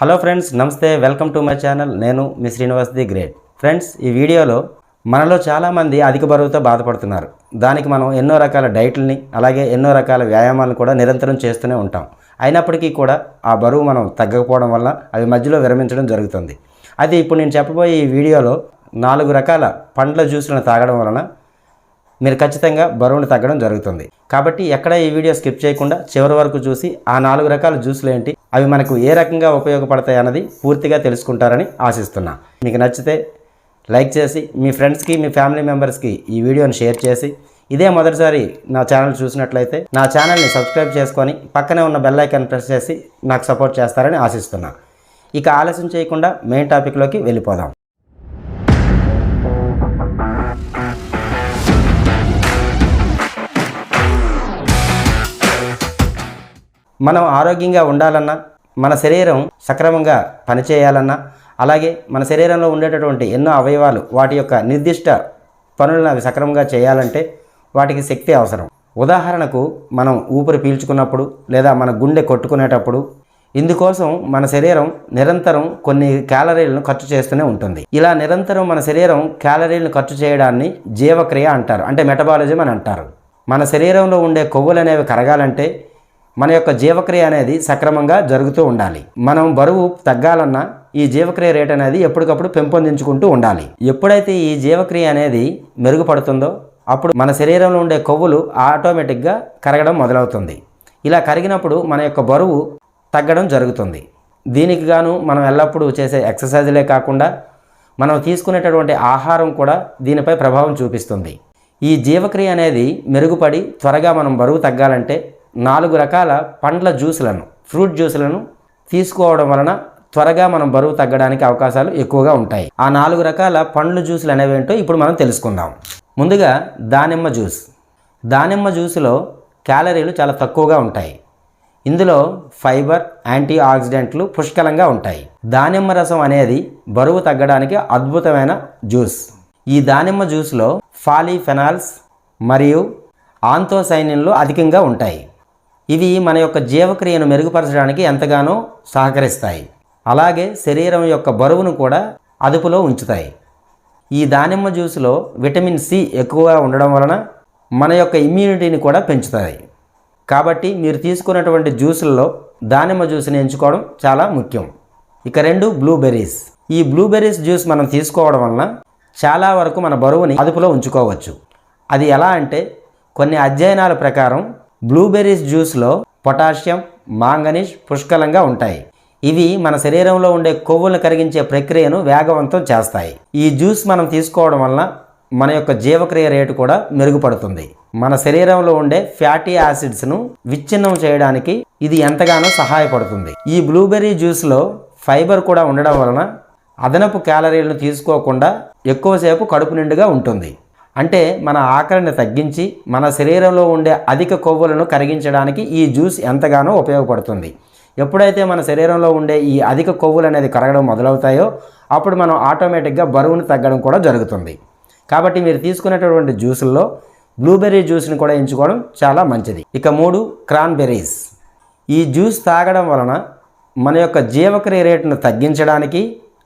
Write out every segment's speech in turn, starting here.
Hello friends, నమస్తే. Welcome to my channel. నేను మీ Srinivas the great. Friends, ఈ వీడియోలో మనలో చాలామంది అధిక బరువుతో బాధపడుతున్నారు. దానికి మనం ఎన్నో రకాల డైట్లని అలాగే ఎన్నో రకాల వ్యాయామాలను కూడా నిరంతరం చేస్తూనే ఉంటాం. అయినప్పటికీ కూడా ఆ బరువు మనం తగ్గకపోవడం వల్ల అవి మధ్యలో విరమించడం జరుగుతుంది. అది ఇప్పుడు నేను చెప్పబోయే ఈ వీడియోలో 4 రకాల పండ్ల జ్యూస్లను తాగడం వలన మీరు ఖచ్చితంగా బరువును తగ్గడం జరుగుతుంది. కాబట్టి ఎక్కడ ఈ వీడియో స్కిప్ చేయకుండా చివరి వరకు చూసి ఆ 4 రకాల జ్యూసులు ఏంటి, అవి మనకు ఏ రకంగా ఉపయోగపడతాయి అన్నది పూర్తిగా తెలుసుకుంటారని ఆశిస్తున్నా. మీకు నచ్చితే లైక్ చేసి మీ ఫ్రెండ్స్కి, మీ ఫ్యామిలీ మెంబర్స్కి ఈ వీడియోని షేర్ చేసి, ఇదే మొదటిసారి నా ఛానల్ చూసినట్లయితే నా ఛానల్ని సబ్స్క్రైబ్ చేసుకొని పక్కనే ఉన్న బెల్ ఐకాన్ ప్రెస్ చేసి నాకు సపోర్ట్ చేస్తారని ఆశిస్తున్నా. ఇక ఆలస్యం చేయకుండా మెయిన్ టాపిక్లోకి వెళ్ళిపోదాం. మనం ఆరోగ్యంగా ఉండాలన్నా, మన శరీరం సక్రమంగా పనిచేయాలన్నా, అలాగే మన శరీరంలో ఉండేటటువంటి ఎన్నో అవయవాలు వాటి యొక్క నిర్దిష్ట పనులను అవి సక్రమంగా చేయాలంటే వాటికి శక్తి అవసరం. ఉదాహరణకు మనం ఊపిరి పీల్చుకున్నప్పుడు లేదా మన గుండె కొట్టుకునేటప్పుడు ఇందుకోసం మన శరీరం నిరంతరం కొన్ని క్యాలరీలను ఖర్చు చేస్తూనే ఉంటుంది. ఇలా నిరంతరం మన శరీరం క్యాలరీలను ఖర్చు చేయడాన్ని జీవక్రియ అంటారు, అంటే మెటబాలిజం అని అంటారు. మన శరీరంలో ఉండే కొవ్వులు అనేవి కరగాలంటే మన యొక్క జీవక్రియ అనేది సక్రమంగా జరుగుతూ ఉండాలి. మనం బరువు తగ్గాలన్నా ఈ జీవక్రియ రేట్ అనేది ఎప్పటికప్పుడు పెంపొందించుకుంటూ ఉండాలి. ఎప్పుడైతే ఈ జీవక్రియ అనేది మెరుగుపడుతుందో అప్పుడు మన శరీరంలో ఉండే కొవ్వులు ఆటోమేటిక్గా కరగడం మొదలవుతుంది. ఇలా కరిగినప్పుడు మన యొక్క బరువు తగ్గడం జరుగుతుంది. దీనికి గాను మనం ఎల్లప్పుడూ చేసే ఎక్సర్సైజులే కాకుండా మనం తీసుకునేటటువంటి ఆహారం కూడా దీనిపై ప్రభావం చూపిస్తుంది. ఈ జీవక్రియ అనేది మెరుగుపడి త్వరగా మనం బరువు తగ్గాలంటే 4 రకాల పండ్ల జ్యూసులను, ఫ్రూట్ జ్యూసులను తీసుకోవడం వలన త్వరగా మనం బరువు తగ్గడానికి అవకాశాలు ఎక్కువగా ఉంటాయి. ఆ 4 రకాల పండ్ల జ్యూసులు అనేవేంటో ఇప్పుడు మనం తెలుసుకుందాం. ముందుగా దానిమ్మ జ్యూస్. దానిమ్మ జ్యూసులో క్యాలరీలు చాలా తక్కువగా ఉంటాయి. ఇందులో ఫైబర్, యాంటీ ఆక్సిడెంట్లు పుష్కలంగా ఉంటాయి. దానిమ్మ రసం అనేది బరువు తగ్గడానికి అద్భుతమైన జ్యూస్. ఈ దానిమ్మ జ్యూస్లో పాలీఫెనాల్స్ మరియు ఆంతోసైనిన్లు అధికంగా ఉంటాయి. ఇవి మన యొక్క జీవక్రియను మెరుగుపరచడానికి ఎంతగానో సహకరిస్తాయి. అలాగే శరీరం యొక్క బరువును కూడా అదుపులో ఉంచుతాయి. ఈ దానిమ్మ జ్యూసులో విటమిన్ సి ఎక్కువగా ఉండడం వలన మన యొక్క ఇమ్యూనిటీని కూడా పెంచుతాయి. కాబట్టి మీరు తీసుకున్నటువంటి జ్యూసుల్లో దానిమ్మ జ్యూస్ని ఎంచుకోవడం చాలా ముఖ్యం. ఇక 2 బ్లూబెర్రీస్. ఈ బ్లూబెర్రీస్ జ్యూస్ మనం తీసుకోవడం వలన చాలా వరకు మన బరువుని అదుపులో ఉంచుకోవచ్చు. అది ఎలా అంటే, కొన్ని అధ్యయనాల ప్రకారం బ్లూబెర్రీస్ జ్యూస్లో పొటాషియం, మాంగనీస్ పుష్కలంగా ఉంటాయి. ఇవి మన శరీరంలో ఉండే కొవ్వులను కరిగించే ప్రక్రియను వేగవంతం చేస్తాయి. ఈ జ్యూస్ మనం తీసుకోవడం వలన మన యొక్క జీవక్రియ రేటు కూడా మెరుగుపడుతుంది. మన శరీరంలో ఉండే ఫ్యాటీ యాసిడ్స్ను విచ్ఛిన్నం చేయడానికి ఇది ఎంతగానో సహాయపడుతుంది. ఈ బ్లూబెర్రీ జ్యూస్లో ఫైబర్ కూడా ఉండడం వలన అదనపు క్యాలరీలను తీసుకోకుండా ఎక్కువసేపు కడుపు నిండుగా ఉంటుంది. అంటే మన ఆకలిని తగ్గించి మన శరీరంలో ఉండే అధిక కొవ్వులను కరిగించడానికి ఈ జ్యూస్ ఎంతగానో ఉపయోగపడుతుంది. ఎప్పుడైతే మన శరీరంలో ఉండే ఈ అధిక కొవ్వులు అనేది కరగడం మొదలవుతాయో అప్పుడు మనం ఆటోమేటిక్గా బరువును తగ్గడం కూడా జరుగుతుంది. కాబట్టి మీరు తీసుకునేటటువంటి జ్యూసుల్లో బ్లూబెర్రీ జ్యూస్ని కూడా ఎంచుకోవడం చాలా మంచిది. ఇక 3 క్రాన్బెర్రీస్. ఈ జ్యూస్ తాగడం వలన మన యొక్క జీవక్రియ రేటును తగ్గించడానికి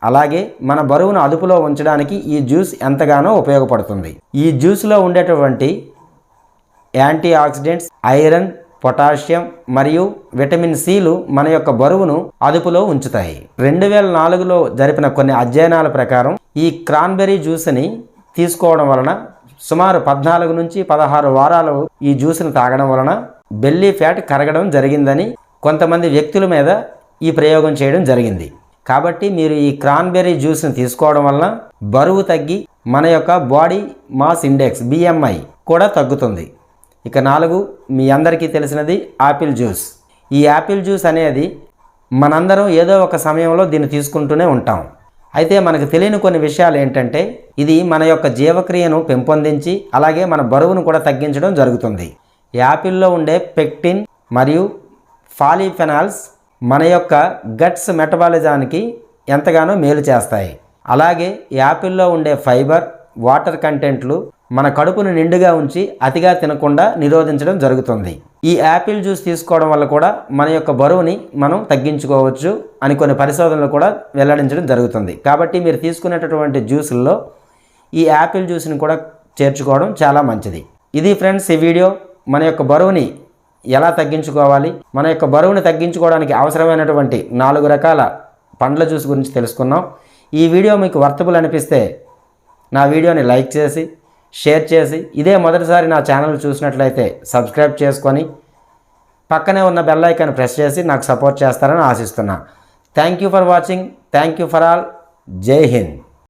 అలాగే మన బరువును అదుపులో ఉంచడానికి ఈ జ్యూస్ ఎంతగానో ఉపయోగపడుతుంది. ఈ జ్యూస్లో ఉండేటువంటి యాంటీ ఆక్సిడెంట్స్, ఐరన్, పొటాషియం మరియు విటమిన్ సిలు మన యొక్క బరువును అదుపులో ఉంచుతాయి. 2004లో జరిపిన కొన్ని అధ్యయనాల ప్రకారం ఈ క్రాన్బెర్రీ జ్యూస్ని తీసుకోవడం వలన సుమారు 14 నుంచి 16 వారాలు ఈ జ్యూస్ని తాగడం వలన బెల్లీ ఫ్యాట్ కరగడం జరిగిందని కొంతమంది వ్యక్తుల మీద ఈ ప్రయోగం చేయడం జరిగింది. కాబట్టి మీరు ఈ క్రాన్బెర్రీ జ్యూస్ని తీసుకోవడం వలన బరువు తగ్గి మన యొక్క బాడీ మాస్ ఇండెక్స్ BMI కూడా తగ్గుతుంది. ఇక 4 మీ అందరికీ తెలిసినది యాపిల్ జ్యూస్. ఈ యాపిల్ జ్యూస్ అనేది మనందరం ఏదో ఒక సమయంలో దీన్ని తీసుకుంటూనే ఉంటాం. అయితే మనకు తెలియని కొన్ని విషయాలు ఏంటంటే, ఇది మన యొక్క జీవక్రియను పెంపొందించి అలాగే మన బరువును కూడా తగ్గించడం జరుగుతుంది. యాపిల్లో ఉండే పెక్టిన్ మరియు పాలీఫెనాల్స్ మన యొక్క గట్స్ మెటబాలిజానికి ఎంతగానో మేలు చేస్తాయి. అలాగే యాపిల్లో ఉండే ఫైబర్, వాటర్ కంటెంట్లు మన కడుపును నిండుగా ఉంచి అతిగా తినకుండా నిరోధించడం జరుగుతుంది. ఈ యాపిల్ జ్యూస్ తీసుకోవడం వల్ల కూడా మన యొక్క బరువుని మనం తగ్గించుకోవచ్చు అని కొన్ని పరిశోధనలు కూడా వెల్లడించడం జరుగుతుంది. కాబట్టి మీరు తీసుకునేటటువంటి జ్యూసుల్లో ఈ యాపిల్ జ్యూస్ని కూడా చేర్చుకోవడం చాలా మంచిది. ఇది ఫ్రెండ్స్ ఈ వీడియో. మన యొక్క బరువుని ఎలా తగ్గించుకోవాలి, మన యొక్క బరువుని తగ్గించుకోవడానికి అవసరమైనటువంటి 4 రకాల పండ్ల జ్యూస్ గురించి తెలుసుకున్నాం. ఈ వీడియో మీకు వర్తబుల్ అనిపిస్తే నా వీడియోని లైక్ చేసి షేర్ చేసి, ఇదే మొదటిసారి నా ఛానల్ చూసినట్లయితే సబ్స్క్రైబ్ చేసుకొని పక్కనే ఉన్న బెల్ ఐకాన్ ప్రెస్ చేసి నాకు సపోర్ట్ చేస్తారని ఆశిస్తున్నా. Thank you for watching. Thank you for all. Jai Hind.